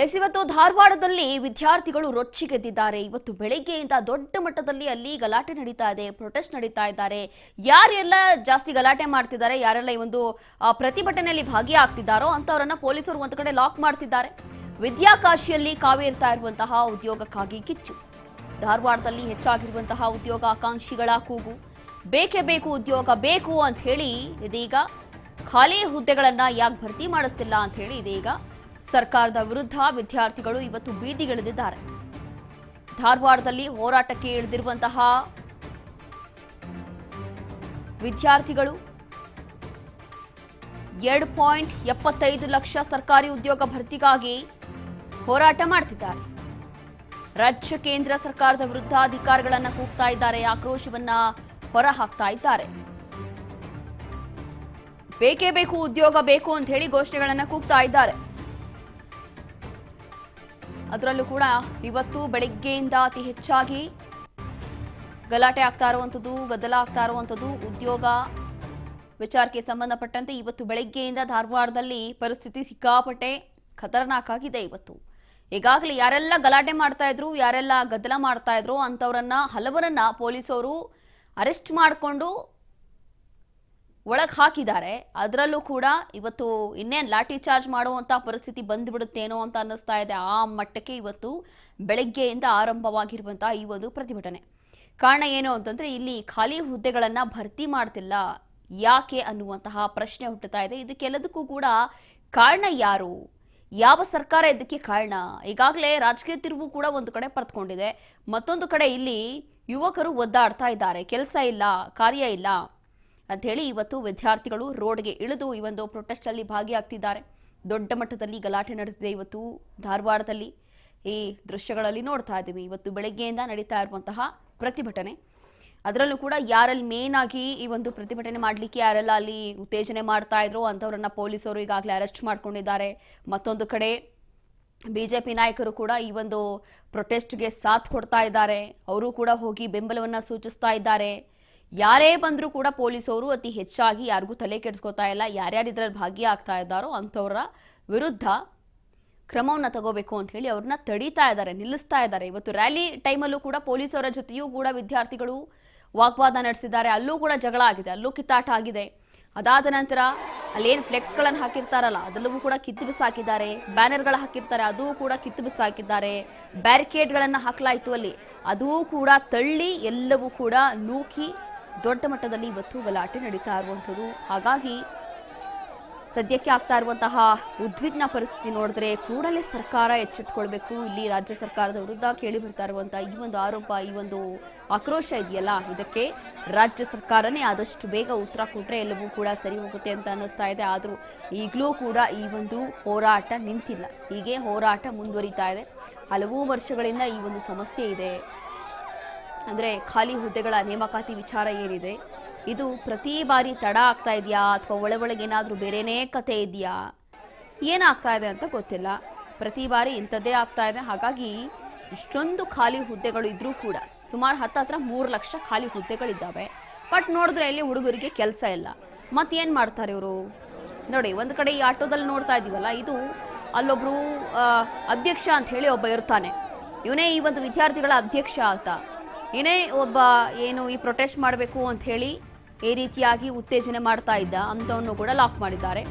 ಇವತ್ತು ಧಾರವಾಡದಲ್ಲಿ ವಿದ್ಯಾರ್ಥಿಗಳು ರೊಚ್ಚಿಗೆದ್ದಿದ್ದಾರೆ. ಇವತ್ತು ಬೆಳಗ್ಗೆಯಿಂದ ದೊಡ್ಡ ಮಟ್ಟದಲ್ಲಿ ಅಲ್ಲಿ ಗಲಾಟೆ ನಡೀತಾ ಇದೆ, ಪ್ರೊಟೆಸ್ಟ್ ನಡೀತಾ ಇದ್ದಾರೆ. ಯಾರೆಲ್ಲ ಜಾಸ್ತಿ ಗಲಾಟೆ ಮಾಡ್ತಿದ್ದಾರೆ, ಯಾರೆಲ್ಲ ಈ ಒಂದು ಪ್ರತಿಭಟನೆಯಲ್ಲಿ ಭಾಗಿಯಾಗ್ತಿದ್ದಾರೋ ಅಂತವರನ್ನ ಪೊಲೀಸರು ಒಂದು ಕಡೆ ಲಾಕ್ ಮಾಡ್ತಿದ್ದಾರೆ. ವಿದ್ಯಾಕಾಶಿಯಲ್ಲಿ ಕಾವೇರ್ತಾ ಇರುವಂತಹ ಉದ್ಯೋಗಕ್ಕಾಗಿ ಕಿಚ್ಚು. ಧಾರವಾಡದಲ್ಲಿ ಹೆಚ್ಚಾಗಿರುವಂತಹ ಉದ್ಯೋಗ ಆಕಾಂಕ್ಷಿಗಳ ಕೂಗು, ಬೇಕೇ ಬೇಕು ಉದ್ಯೋಗ ಬೇಕು ಅಂತ ಹೇಳಿ ಇದೀಗ ಖಾಲಿ ಹುದ್ದೆಗಳನ್ನ ಯಾಕೆ ಭರ್ತಿ ಮಾಡಿಸ್ತಿಲ್ಲ ಅಂತ ಹೇಳಿ ಇದೀಗ ಸರ್ಕಾರದ ವಿರುದ್ಧ ವಿದ್ಯಾರ್ಥಿಗಳು ಇವತ್ತು ಬೀದಿಗಿಳಿದಿದ್ದಾರೆ. ಧಾರವಾಡದಲ್ಲಿ ಹೋರಾಟಕ್ಕೆ ಇಳಿದಿರುವಂತಹ ವಿದ್ಯಾರ್ಥಿಗಳು 2.75 ಲಕ್ಷ ಸರ್ಕಾರಿ ಉದ್ಯೋಗ ಭರ್ತಿಗಾಗಿ ಹೋರಾಟ ಮಾಡ್ತಿದ್ದಾರೆ. ರಾಜ್ಯ ಕೇಂದ್ರ ಸರ್ಕಾರದ ವಿರುದ್ಧ ಅಧಿಕಾರಿಗಳನ್ನ ಕೂಗ್ತಾ ಇದ್ದಾರೆ, ಆಕ್ರೋಶವನ್ನ ಹೊರಹಾಕ್ತಾ ಇದ್ದಾರೆ. ಬೇಕೇ ಬೇಕು ಉದ್ಯೋಗ ಬೇಕು ಅಂತ ಹೇಳಿ ಘೋಷಣೆಗಳನ್ನ ಕೂಗ್ತಾ ಇದ್ದಾರೆ. ಅದರಲ್ಲೂ ಕೂಡ ಇವತ್ತು ಬೆಳಗ್ಗೆಯಿಂದ ಅತಿ ಹೆಚ್ಚಾಗಿ ಗಲಾಟೆ ಆಗ್ತಾ ಇರುವಂಥದ್ದು, ಗದ್ದಲ ಆಗ್ತಾ ಇರುವಂಥದ್ದು ಉದ್ಯೋಗ ವಿಚಾರಕ್ಕೆ ಸಂಬಂಧಪಟ್ಟಂತೆ ಇವತ್ತು ಬೆಳಗ್ಗೆಯಿಂದ ಧಾರವಾಡದಲ್ಲಿ ಪರಿಸ್ಥಿತಿ ಸಿಕ್ಕಾಪಟ್ಟೆ ಖತರ್ನಾಕ್ ಆಗಿದೆ. ಇವತ್ತು ಈಗಾಗಲೇ ಯಾರೆಲ್ಲ ಗಲಾಟೆ ಮಾಡ್ತಾ ಇದ್ರು, ಯಾರೆಲ್ಲ ಗದ್ದಲ ಮಾಡ್ತಾ ಇದ್ರು ಅಂತವರನ್ನ ಹಲವರನ್ನ ಪೊಲೀಸರು ಅರೆಸ್ಟ್ ಮಾಡಿಕೊಂಡು ಒಳಗೆ ಹಾಕಿದ್ದಾರೆ. ಅದರಲ್ಲೂ ಕೂಡ ಇವತ್ತು ಇನ್ನೇನು ಲಾಠಿ ಚಾರ್ಜ್ ಮಾಡುವಂಥ ಪರಿಸ್ಥಿತಿ ಬಂದುಬಿಡುತ್ತೇನೋ ಅಂತ ಅನ್ನಿಸ್ತಾ ಇದೆ. ಆ ಮಟ್ಟಕ್ಕೆ ಇವತ್ತು ಬೆಳಗ್ಗೆಯಿಂದ ಆರಂಭವಾಗಿರುವಂತಹ ಈ ಒಂದು ಪ್ರತಿಭಟನೆ. ಕಾರಣ ಏನು ಅಂತಂದರೆ ಇಲ್ಲಿ ಖಾಲಿ ಹುದ್ದೆಗಳನ್ನು ಭರ್ತಿ ಮಾಡ್ತಿಲ್ಲ ಯಾಕೆ ಅನ್ನುವಂತಹ ಪ್ರಶ್ನೆ ಹುಟ್ಟುತ್ತಾ ಇದೆ. ಇದಕ್ಕೆಲ್ಲದಕ್ಕೂ ಕೂಡ ಕಾರಣ ಯಾರು, ಯಾವ ಸರ್ಕಾರ ಇದಕ್ಕೆ ಕಾರಣ? ಈಗಾಗಲೇ ರಾಜಕೀಯ ತಿರುವು ಕೂಡ ಒಂದು ಕಡೆ ಪಡೆದುಕೊಂಡಿದೆ, ಮತ್ತೊಂದು ಕಡೆ ಇಲ್ಲಿ ಯುವಕರು ಒದ್ದಾಡ್ತಾ ಇದ್ದಾರೆ, ಕೆಲಸ ಇಲ್ಲ, ಕಾರ್ಯ ಇಲ್ಲ ಅಂತ ಹೇಳಿ ಇವತ್ತು ವಿದ್ಯಾರ್ಥಿಗಳು ರೋಡ್ಗೆ ಇಳಿದು ಈ ಒಂದು ಪ್ರೊಟೆಸ್ಟ್ ಅಲ್ಲಿ ಭಾಗಿಯಾಗ್ತಿದ್ದಾರೆ. ದೊಡ್ಡ ಮಟ್ಟದಲ್ಲಿ ಗಲಾಟೆ ನಡೆದಿದೆ ಇವತ್ತು ಧಾರವಾಡದಲ್ಲಿ. ಈ ದೃಶ್ಯಗಳಲ್ಲಿ ನೋಡ್ತಾ ಇದ್ದೀವಿ ಇವತ್ತು ಬೆಳಗ್ಗೆಯಿಂದ ನಡೀತಾ ಇರುವಂತಹ ಪ್ರತಿಭಟನೆ. ಅದರಲ್ಲೂ ಕೂಡ ಯಾರಲ್ಲಿ ಮೇನ್ ಆಗಿ ಈ ಒಂದು ಪ್ರತಿಭಟನೆ ಮಾಡಲಿಕ್ಕೆ ಯಾರೆಲ್ಲ ಅಲ್ಲಿ ಉತ್ತೇಜನೆ ಮಾಡ್ತಾ ಇದ್ರು ಅಂಥವ್ರನ್ನ ಪೊಲೀಸರು ಈಗಾಗಲೇ ಅರೆಸ್ಟ್ ಮಾಡ್ಕೊಂಡಿದ್ದಾರೆ. ಮತ್ತೊಂದು ಕಡೆ ಬಿಜೆಪಿ ನಾಯಕರು ಕೂಡ ಈ ಒಂದು ಪ್ರೊಟೆಸ್ಟ್ಗೆ ಸಾಥ್ ಕೊಡ್ತಾ ಇದ್ದಾರೆ, ಅವರು ಕೂಡ ಹೋಗಿ ಬೆಂಬಲವನ್ನ ಸೂಚಿಸ್ತಾ ಇದ್ದಾರೆ. ಯಾರೇ ಬಂದರೂ ಕೂಡ ಪೊಲೀಸರು ಅತಿ ಹೆಚ್ಚಾಗಿ ಯಾರಿಗೂ ತಲೆ ಕೆಡಿಸ್ಕೋತಾ ಇಲ್ಲ. ಯಾರ್ಯಾರು ಇದರಲ್ಲಿ ಭಾಗಿಯಾಗ್ತಾ ಇದ್ದಾರೋ ಅಂಥವ್ರ ವಿರುದ್ಧ ಕ್ರಮವನ್ನು ತಗೋಬೇಕು ಅಂತ ಹೇಳಿ ಅವ್ರನ್ನ ತಡೀತಾ ಇದ್ದಾರೆ, ನಿಲ್ಲಿಸ್ತಾ ಇದ್ದಾರೆ. ಇವತ್ತು ರ್ಯಾಲಿ ಟೈಮಲ್ಲೂ ಕೂಡ ಪೊಲೀಸರ ಜೊತೆಯೂ ಕೂಡ ವಿದ್ಯಾರ್ಥಿಗಳು ವಾಗ್ವಾದ ನಡೆಸಿದ್ದಾರೆ. ಅಲ್ಲೂ ಕೂಡ ಜಗಳ ಆಗಿದೆ, ಅಲ್ಲೂ ಕಿತ್ತಾಟ ಆಗಿದೆ. ಅದಾದ ನಂತರ ಅಲ್ಲೇನು ಫ್ಲೆಕ್ಸ್ಗಳನ್ನು ಹಾಕಿರ್ತಾರಲ್ಲ ಅದೆಲ್ಲವೂ ಕೂಡ ಕಿತ್ತು ಬಿಸಾಕಿದ್ದಾರೆ. ಬ್ಯಾನರ್ಗಳು ಹಾಕಿರ್ತಾರೆ, ಅದೂ ಕೂಡ ಕಿತ್ತು ಬಿಸಾಕಿದ್ದಾರೆ. ಬ್ಯಾರಿಕೇಡ್ಗಳನ್ನು ಹಾಕಲಾಯಿತು ಅಲ್ಲಿ, ಅದೂ ಕೂಡ ತಳ್ಳಿ ಎಲ್ಲವೂ ಕೂಡ ನೂಕಿ ದೊಡ್ಡ ಮಟ್ಟದಲ್ಲಿ ಇವತ್ತು ಗಲಾಟೆ ನಡೀತಾ ಇರುವಂಥದ್ದು. ಹಾಗಾಗಿ ಸದ್ಯಕ್ಕೆ ಆಗ್ತಾ ಇರುವಂತಹ ಉದ್ವಿಗ್ನ ಪರಿಸ್ಥಿತಿ ನೋಡಿದ್ರೆ ಕೂಡಲೇ ಸರ್ಕಾರ ಎಚ್ಚೆತ್ತುಕೊಳ್ಬೇಕು. ಇಲ್ಲಿ ರಾಜ್ಯ ಸರ್ಕಾರದ ವಿರುದ್ಧ ಕೇಳಿ ಬರ್ತಾ ಇರುವಂತಹ ಈ ಒಂದು ಆರೋಪ, ಈ ಒಂದು ಆಕ್ರೋಶ ಇದೆಯಲ್ಲ, ಇದಕ್ಕೆ ರಾಜ್ಯ ಸರ್ಕಾರನೇ ಆದಷ್ಟು ಬೇಗ ಉತ್ತರ ಕೊಟ್ಟರೆ ಎಲ್ಲವೂ ಕೂಡ ಸರಿ ಹೋಗುತ್ತೆ ಅಂತ ಅನ್ನಿಸ್ತಾ ಇದೆ. ಆದರೂ ಈಗಲೂ ಕೂಡ ಈ ಒಂದು ಹೋರಾಟ ನಿಂತಿಲ್ಲ, ಹೀಗೆ ಹೋರಾಟ ಮುಂದುವರಿತಾ ಇದೆ. ಹಲವು ವರ್ಷಗಳಿಂದ ಈ ಒಂದು ಸಮಸ್ಯೆ ಇದೆ. ಅಂದರೆ ಖಾಲಿ ಹುದ್ದೆಗಳ ನೇಮಕಾತಿ ವಿಚಾರ ಏನಿದೆ ಇದು ಪ್ರತಿ ಬಾರಿ ತಡ ಆಗ್ತಾ ಇದೆಯಾ ಅಥವಾ ಒಳಗೆ ಏನಾದರೂ ಬೇರೆನೇ ಕತೆ ಇದೆಯಾ, ಏನಾಗ್ತಾ ಇದೆ ಅಂತ ಗೊತ್ತಿಲ್ಲ. ಪ್ರತಿ ಬಾರಿ ಇಂಥದ್ದೇ ಆಗ್ತಾ ಇದೆ. ಹಾಗಾಗಿ ಇಷ್ಟೊಂದು ಖಾಲಿ ಹುದ್ದೆಗಳು ಇದ್ರೂ ಕೂಡ ಸುಮಾರು ಹತ್ತಿರ 3 ಲಕ್ಷ ಖಾಲಿ ಹುದ್ದೆಗಳಿದ್ದಾವೆ. ಬಟ್ ನೋಡಿದ್ರೆ ಇಲ್ಲಿ ಹುಡುಗರಿಗೆ ಕೆಲಸ ಇಲ್ಲ. ಮತ್ತೇನು ಮಾಡ್ತಾರೆ ಇವರು? ನೋಡಿ, ಒಂದು ಕಡೆ ಈ ಆಟೋದಲ್ಲಿ ನೋಡ್ತಾ ಇದ್ದೀವಲ್ಲ, ಇದು ಅಲ್ಲೊಬ್ರು ಅಧ್ಯಕ್ಷ ಅಂತ ಹೇಳಿ ಒಬ್ಬ ಇರ್ತಾನೆ. ಇವನೇ ಈ ಒಂದು ವಿದ್ಯಾರ್ಥಿಗಳ ಅಧ್ಯಕ್ಷ ಅಂತ. ಏನೇ ಒಬ್ಬ ಏನು ಈ ಪ್ರೊಟೆಸ್ಟ್ ಮಾಡಬೇಕು ಅಂತ ಹೇಳಿ ಈ ರೀತಿಯಾಗಿ ಉತ್ತೇಜನೆ ಮಾಡ್ತಾ ಇದ್ದ ಅಂಥವನ್ನು ಕೂಡ ಲಾಕ್ ಮಾಡಿದ್ದಾರೆ.